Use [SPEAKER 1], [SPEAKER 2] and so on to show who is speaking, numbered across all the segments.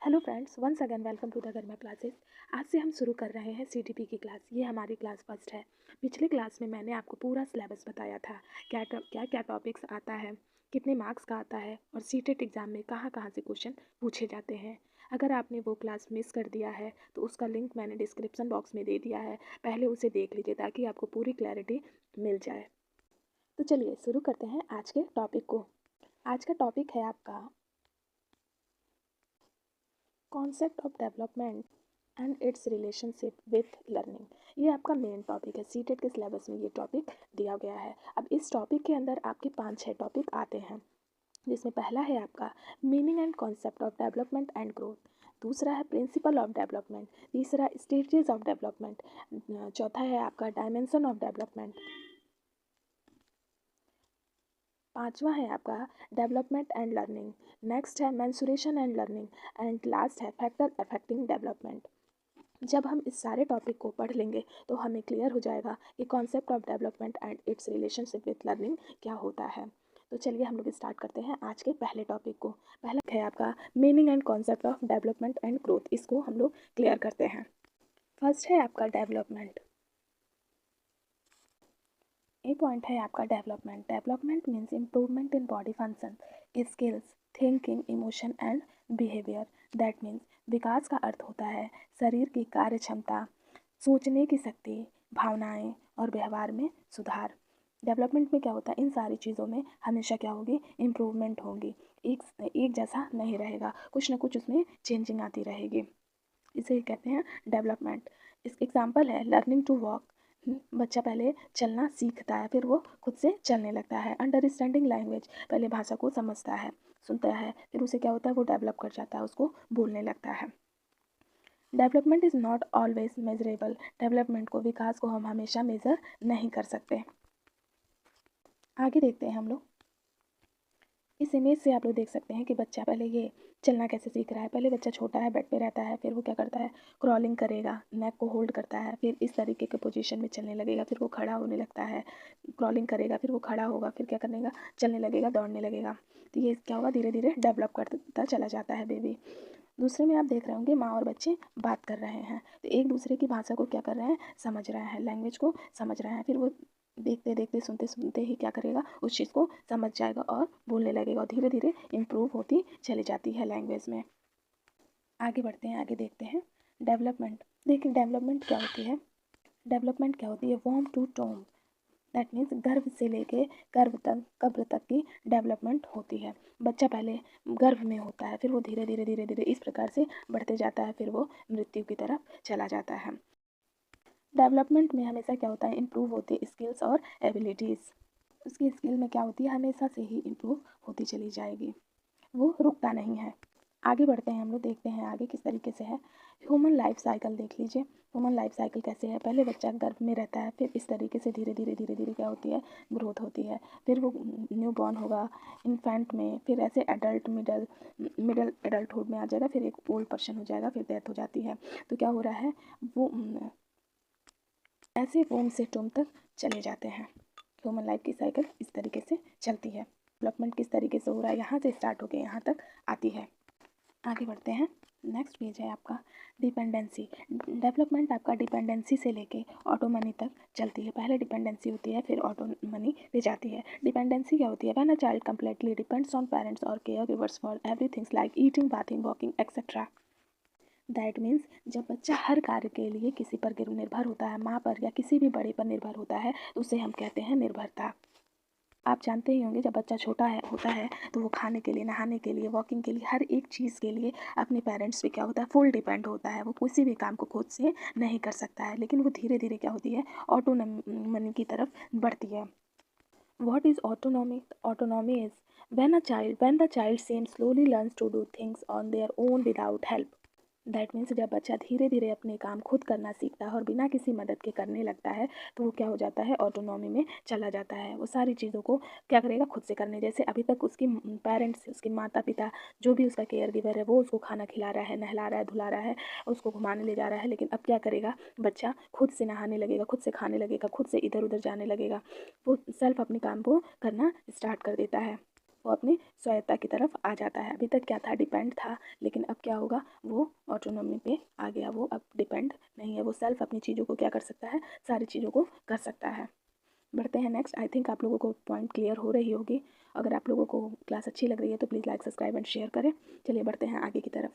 [SPEAKER 1] Hello friends, once again welcome to the गर्मा classes. आज से हम शुरू कर रहे हैं सीटीपी की क्लास। ये हमारी क्लास फर्स्ट है। पिछले क्लास में मैंने आपको पूरा सिलेबस बताया था, क्या क्या क्या टॉपिक्स आता है, कितने मार्क्स का आता है और सीटेट एग्ज़ाम में कहाँ कहाँ से क्वेश्चन पूछे जाते हैं। अगर आपने वो क्लास मिस कर दिया है तो उसका लिंक मैंने डिस्क्रिप्शन बॉक्स में दे दिया है, पहले उसे देख लीजिए ताकि आपको पूरी क्लैरिटी मिल जाए। तो चलिए शुरू करते हैं आज के टॉपिक को। आज का टॉपिक है आपका concept of development and it's relationship with learning. ये आपका मेन टॉपिक है। सीटेट के सिलेबस में ये टॉपिक दिया गया है। अब इस टॉपिक के अंदर आपके 5-6 टॉपिक आते हैं, जिसमें पहला है आपका meaning and concept of development and growth, दूसरा है प्रिंसिपल ऑफ डेवलपमेंट, तीसरा स्टेजेस ऑफ डेवलपमेंट, चौथा है आपका डायमेंशन ऑफ डेवलपमेंट, पांचवा है आपका डेवलपमेंट एंड लर्निंग, नेक्स्ट है mensuration and learning and last है फैक्टर अफेक्टिंग डेवलपमेंट। जब हम इस सारे टॉपिक को पढ़ लेंगे तो हमें क्लियर हो जाएगा कि concept of development and it's relationship with learning क्या होता है। तो चलिए हम लोग स्टार्ट करते हैं आज के पहले टॉपिक को। पहला है आपका meaning and concept of development and growth. इसको हम लोग क्लियर करते हैं। फर्स्ट है आपका डेवलपमेंट। एक पॉइंट है आपका development. Development means improvement in body function, skills, thinking, emotion and behaviour. That means विकास का अर्थ होता है शरीर की कार्य क्षमता, सोचने की शक्ति, भावनाएं और व्यवहार में सुधार। डेवलपमेंट में क्या होता है, इन सारी चीज़ों में हमेशा क्या होगी, इम्प्रूवमेंट होगी। एक जैसा नहीं रहेगा, कुछ ना कुछ उसमें चेंजिंग आती रहेगी। इसे कहते हैं डेवलपमेंट। इस एग्जाम्पल है लर्निंग टू वॉक। बच्चा पहले चलना सीखता है, फिर वो खुद से चलने लगता है। अंडरस्टैंडिंग लैंग्वेज, पहले भाषा को समझता है, सुनता है, फिर उसे क्या होता है, वो डेवलप कर जाता है, उसको बोलने लगता है। Development is not always measurable. Development को, विकास को हम हमेशा मेज़र नहीं कर सकते। आगे देखते हैं हम लोग। इस इमेज से आप लोग देख सकते हैं कि बच्चा पहले ये चलना कैसे सीख रहा है। पहले बच्चा छोटा है, बेड पे रहता है, फिर वो क्या करता है, क्रॉलिंग करेगा, नेक को होल्ड करता है, फिर इस तरीके के पोजीशन में चलने लगेगा, फिर वो खड़ा होने लगता है, क्रॉलिंग करेगा, फिर वो खड़ा होगा, फिर क्या करेगा, चलने लगेगा, दौड़ने लगेगा। तो ये क्या होगा, धीरे धीरे डेवलप करता चला जाता है बेबी। दूसरे में आप देख रहे होंगे माँ और बच्चे बात कर रहे हैं, तो एक दूसरे की भाषा को क्या कर रहे हैं, समझ रहे हैं, लैंग्वेज को समझ रहे हैं। फिर वो देखते देखते सुनते सुनते ही क्या करेगा, उस चीज़ को समझ जाएगा और बोलने लगेगा, और धीरे धीरे इम्प्रूव होती चली जाती है लैंग्वेज में। आगे बढ़ते हैं, आगे देखते हैं डेवलपमेंट। देखिए डेवलपमेंट क्या होती है। डेवलपमेंट क्या होती है, वॉर्म टू टॉम। दैट मीन्स गर्भ से लेके गर्भ तक, कब्र तक की डेवलपमेंट होती है। बच्चा पहले गर्भ में होता है, फिर वो धीरे धीरे धीरे धीरे इस प्रकार से बढ़ते जाता है, फिर वो मृत्यु की तरफ चला जाता है। डेवलपमेंट में हमेशा क्या होता है, इम्प्रूव होते स्किल्स और एबिलिटीज़। उसकी स्किल में क्या होती है, हमेशा से ही इम्प्रूव होती चली जाएगी, वो रुकता नहीं है। आगे बढ़ते हैं हम लोग, देखते हैं आगे किस तरीके से है। ह्यूमन लाइफ साइकिल देख लीजिए। ह्यूमन लाइफ साइकिल कैसे है, पहले बच्चा गर्भ में रहता है, फिर इस तरीके से धीरे धीरे धीरे धीरे क्या होती है, ग्रोथ होती है, फिर वो न्यू बॉर्न होगा इन्फेंट में, फिर ऐसे एडल्ट, मिडल एडल्टहुड में आ जाएगा, फिर एक ओल्ड पर्सन हो जाएगा, फिर डेथ हो जाती है। तो क्या हो रहा है, वो ऐसे वोम से टूम तक चले जाते हैं। ह्यूमन लाइफ की साइकिल इस तरीके से चलती है। डेवलपमेंट किस तरीके से हो रहा है, यहाँ से स्टार्ट होकर यहाँ तक आती है। आगे बढ़ते हैं, नेक्स्ट पेज है आपका डिपेंडेंसी। डेवलपमेंट आपका डिपेंडेंसी से लेके ऑटोमनी तक चलती है। पहले डिपेंडेंसी होती है, फिर ऑटोमनी पे जाती है। डिपेंडेंसी क्या होती है, when a child completely depends on parents और care givers for everythings like eating, bathing, walking etcetera. That means जब बच्चा हर कार्य के लिए किसी पर निर्भर होता है, माँ पर या किसी भी बड़े पर निर्भर होता है, तो उसे हम कहते हैं निर्भरता। आप जानते ही होंगे, जब बच्चा छोटा है होता है तो वो खाने के लिए, नहाने के लिए, वॉकिंग के लिए, हर एक चीज़ के लिए अपने पेरेंट्स पे क्या होता है, फुल डिपेंड होता है। वो किसी भी काम को खुद से नहीं कर सकता है, लेकिन वो धीरे धीरे क्या होती है, ऑटोनॉमी की तरफ बढ़ती है। What is autonomy? Autonomy is when the child seems slowly learns to do things on their own without help. That means जब बच्चा धीरे धीरे अपने काम खुद करना सीखता है और बिना किसी मदद के करने लगता है, तो वो क्या हो जाता है, ऑटोनॉमी में चला जाता है। वो सारी चीज़ों को क्या करेगा, खुद से करने। जैसे अभी तक उसकी पेरेंट्स, उसके माता पिता, जो भी उसका केयर गिवर है, वो उसको खाना खिला रहा है, नहला रहा है, धुला रहा है, उसको घुमाने ले जा रहा है, लेकिन अब क्या करेगा, बच्चा खुद से नहाने लगेगा, खुद से खाने लगेगा, खुद से इधर उधर जाने लगेगा, वो सेल्फ अपने काम को करना स्टार्ट कर देता है। वो अपनी स्वायत्ता की तरफ आ जाता है। अभी तक क्या था, डिपेंड था, लेकिन अब क्या होगा, वो ऑटोनॉमी पे आ गया, वो अब डिपेंड नहीं है, वो सेल्फ अपनी चीज़ों को क्या कर सकता है, सारी चीज़ों को कर सकता है। बढ़ते हैं नेक्स्ट। आई थिंक आप लोगों को पॉइंट क्लियर हो रही होगी। अगर आप लोगों को क्लास अच्छी लग रही है तो please like, subscribe and share करें। चलिए बढ़ते हैं आगे की तरफ।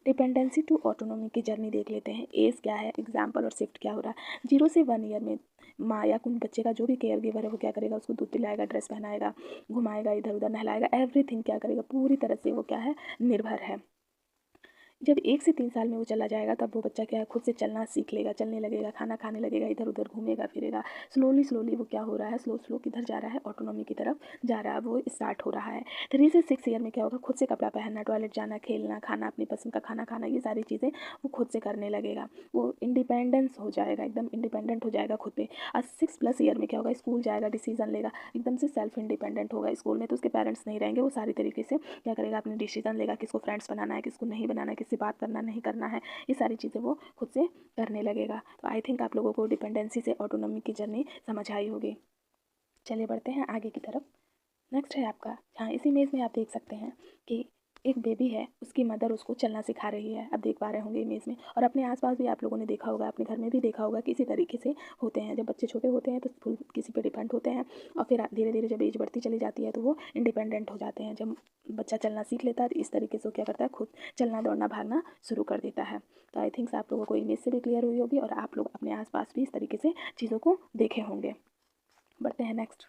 [SPEAKER 1] डिपेंडेंसी टू ऑटोनॉमी की जर्नी देख लेते हैं। एज क्या है, एग्जाम्पल और शिफ्ट क्या हो रहा है। 0 से 1 ईयर में माँ या कोई बच्चे का जो भी केयर गिवर है वो क्या करेगा, उसको दूध पिलाएगा, ड्रेस पहनाएगा, घुमाएगा, इधर उधर नहलाएगा, एवरीथिंग क्या करेगा, पूरी तरह से वो क्या है, निर्भर है। जब 1 से 3 साल में वो चला जाएगा तब वो बच्चा क्या है, खुद से चलना सीख लेगा, चलने लगेगा, खाना खाने लगेगा, इधर उधर घूमेगा फिरेगा। स्लोली स्लोली वो क्या हो रहा है, स्लो स्लो किधर जा रहा है, ऑटोनॉमी की तरफ जा रहा है, वो स्टार्ट हो रहा है। 3 से 6 ईयर में क्या होगा, खुद से कपड़ा पहनना, टॉयलेट जाना, खेलना, खाना, अपनी पसंद का खाना खाना, ये सारी चीज़ें वो खुद से करने लगेगा। वो इंडिपेंडेंस हो जाएगा, एकदम इंडिपेंडेंट हो जाएगा खुद पे। और 6+ ईयर में क्या होगा, स्कूल जाएगा, डिसीजन लेगा, एकदम से सेल्फ इंडिपेंडेंट होगा। स्कूल में तो उसके पेरेंट्स नहीं रहेंगे, वो सारी तरीके से क्या करेगा, अपने डिसीजन लेगा, किसको फ्रेंड्स बनाना है, किसको नहीं बनाना है, किससे बात करना नहीं करना है, ये सारी चीज़ें वो खुद से करने लगेगा। तो आई थिंक आप लोगों को डिपेंडेंसी से ऑटोनॉमी की जर्नी समझ आई होगी। चलिए बढ़ते हैं आगे की तरफ। नेक्स्ट है आपका, हाँ इस इमेज में आप देख सकते हैं कि एक बेबी है, उसकी मदर उसको चलना सिखा रही है, आप देख पा रहे होंगे इमेज में। और अपने आसपास भी आप लोगों ने देखा होगा, अपने घर में भी देखा होगा कि इसी तरीके से होते हैं। जब बच्चे छोटे होते हैं तो फुल किसी पे डिपेंड होते हैं, और फिर धीरे धीरे जब एज बढ़ती चली जाती है तो वो इंडिपेंडेंट हो जाते हैं। जब बच्चा चलना सीख लेता है तो इस तरीके से वो क्या करता है, खुद चलना दौड़ना भागना शुरू कर देता है। तो आई थिंक्स आप लोगों को इमेज से भी क्लियर हुई होगी और आप लोग अपने आसपास भी इस तरीके से चीज़ों को देखे होंगे। बढ़ते हैं नेक्स्ट।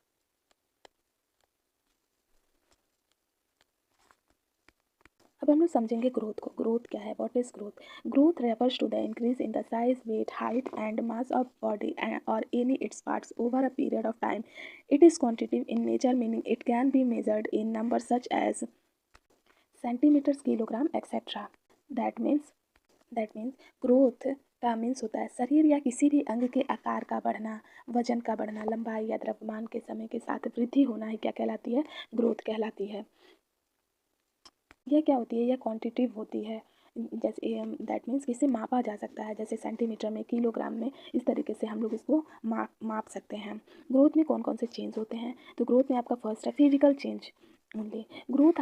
[SPEAKER 1] अब हम लोग समझेंगे ग्रोथ को। ग्रोथ क्या है, what is growth. Growth refers to the increase in the size, weight, height and mass of body or any its parts over a period of time. It is quantitative in nature, meaning it can be measured in number such as centimetres, kilogram etcetera. That means that means growth का means होता है शरीर या किसी भी अंग के आकार का बढ़ना, वजन का बढ़ना, लंबाई या द्रव्यमान के समय के साथ वृद्धि होना ही क्या कहलाती है, ग्रोथ कहलाती है। यह क्या होती है, यह क्वांटिटिव होती है। जैसे दैट मीन्स इसे मापा जा सकता है, जैसे सेंटीमीटर में, किलोग्राम में, इस तरीके से हम लोग इसको माप सकते हैं। ग्रोथ में कौन कौन से चेंज होते हैं, तो ग्रोथ में आपका फर्स्ट है physical change only. Growth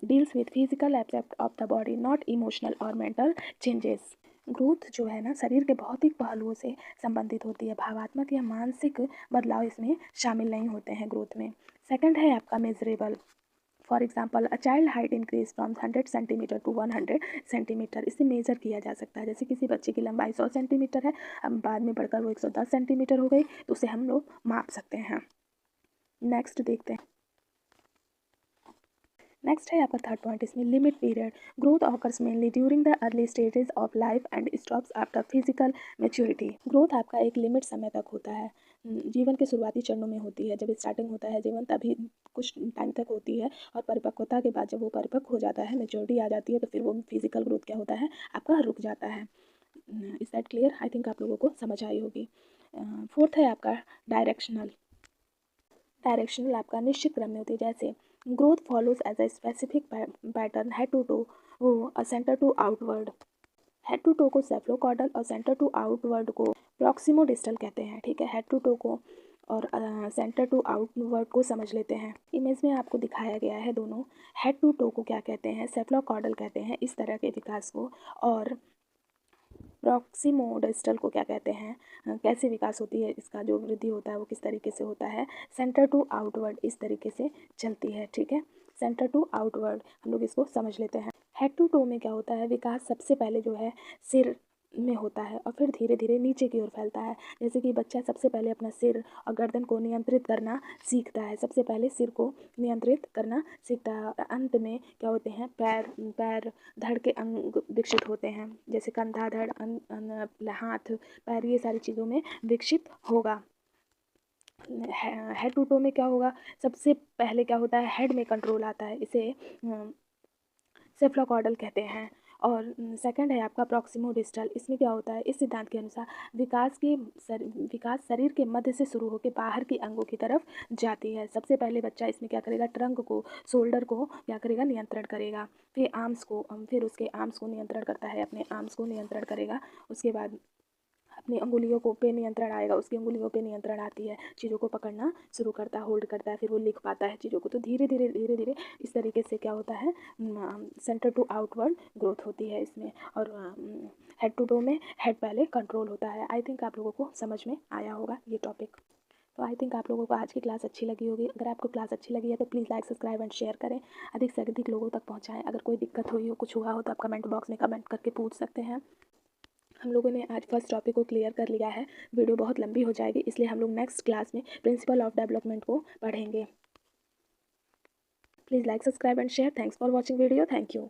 [SPEAKER 1] deals with physical aspect of the body, not emotional और मेंटल चेंजेस। ग्रोथ जो है ना, शरीर के भौतिक पहलुओं से संबंधित होती है, भावात्मक या मानसिक बदलाव इसमें शामिल नहीं होते हैं ग्रोथ में। सेकंड है आपका measurable. For example a child height increase from 100 centimetre to 100 centimetre. इसे मेजर किया जा सकता है। जैसे किसी बच्चे की लंबाई 100 सेंटीमीटर है, अब बाद में बढ़कर वो 110 सेंटीमीटर हो गई, तो उसे हम लोग माप सकते हैं। नेक्स्ट देखते हैं। नेक्स्ट है आपका थर्ड पॉइंट, इसमें limit period. Growth occurs mainly during the early stages of life and stops after physical maturity. Growth आपका एक लिमिट समय तक होता है, जीवन के शुरुआती चरणों में होती है। जब स्टार्टिंग होता है जीवन तभी कुछ टाइम तक होती है, और परिपक्वता के बाद जब वो परिपक्व हो जाता है, मेच्योरिटी आ जाती है, तो फिर वो फिजिकल ग्रोथ क्या होता है, आपका रुक जाता है। Is that clear, I think आप लोगों को समझ आई होगी। फोर्थ है आपका डायरेक्शनल। डायरेक्शनल आपका निश्चित क्रम में होती है। जैसे growth follows as a specific pattern, head to toe, centre to outward. Head to toe को सेफ्लोकॉर्डल और सेंटर टू आउटवर्ड को प्रॉक्सिमोडिस्टल कहते हैं। ठीक है, हेड टू टो को और सेंटर टू आउटवर्ड को समझ लेते हैं। इमेज में आपको दिखाया गया है दोनों। हेड टू टो को क्या कहते हैं, सेफ्लोकॉर्डल कहते हैं इस तरह के विकास को, और प्रॉक्सिमोडिस्टल को क्या कहते हैं, कैसे विकास होती है, इसका जो वृद्धि होता है वो किस तरीके से होता है, सेंटर टू आउटवर्ड इस तरीके से चलती है। ठीक है, सेंटर टू आउटवर्ड हम लोग इसको समझ लेते हैं। हेड टू टो में क्या होता है, विकास सबसे पहले जो है सिर में होता है और फिर धीरे धीरे नीचे की ओर फैलता है। जैसे कि बच्चा सबसे पहले अपना सिर और गर्दन को नियंत्रित करना सीखता है, सबसे पहले सिर को नियंत्रित करना सीखता है, और अंत में क्या होते हैं, पैर पैर धड़ के अंग विकसित होते हैं, जैसे कंधा, धड़, हाथ, पैर, ये सारी चीज़ों में विकसित होगा। हेड टू टो में क्या होगा, सबसे पहले क्या होता है, हेड में कंट्रोल आता है, इसे सेफ्लोकॉर्डल कहते हैं। और सेकंड है आपका प्रॉक्सिमोडिस्टल। इसमें क्या होता है, इस सिद्धांत के अनुसार विकास शरीर के मध्य से शुरू होकर बाहर के अंगों की तरफ जाती है। सबसे पहले बच्चा इसमें क्या करेगा, ट्रंक को, शोल्डर को क्या करेगा, नियंत्रण करेगा, फिर आर्म्स को, फिर उसके आर्म्स को नियंत्रण करता है, अपने आर्म्स को नियंत्रण करेगा, उसके बाद अपनी अंगुलियों को पे नियंत्रण आएगा, उसकी अंगुलियों पे नियंत्रण आती है, चीज़ों को पकड़ना शुरू करता है, होल्ड करता है, फिर वो लिख पाता है चीज़ों को। तो धीरे धीरे धीरे धीरे इस तरीके से क्या होता है, सेंटर टू आउटवर्ड ग्रोथ होती है इसमें। और हेड टू टो में हेड पहले कंट्रोल होता है। आई थिंक आप लोगों को समझ में आया होगा ये टॉपिक। तो आई थिंक आप लोगों को आज की क्लास अच्छी लगी होगी। अगर आपको क्लास अच्छी लगी है तो please like subscribe and share करें, अधिक से अधिक लोगों तक पहुंचाएं। अगर कोई दिक्कत हुई हो, कुछ हुआ हो, तो आप कमेंट बॉक्स में कमेंट करके पूछ सकते हैं। हम लोगों ने आज फर्स्ट टॉपिक को क्लियर कर लिया है। वीडियो बहुत लंबी हो जाएगी, इसलिए हम लोग नेक्स्ट क्लास में प्रिंसिपल ऑफ डेवलपमेंट को पढ़ेंगे। Please like subscribe and share. Thanks for watching video. Thank you.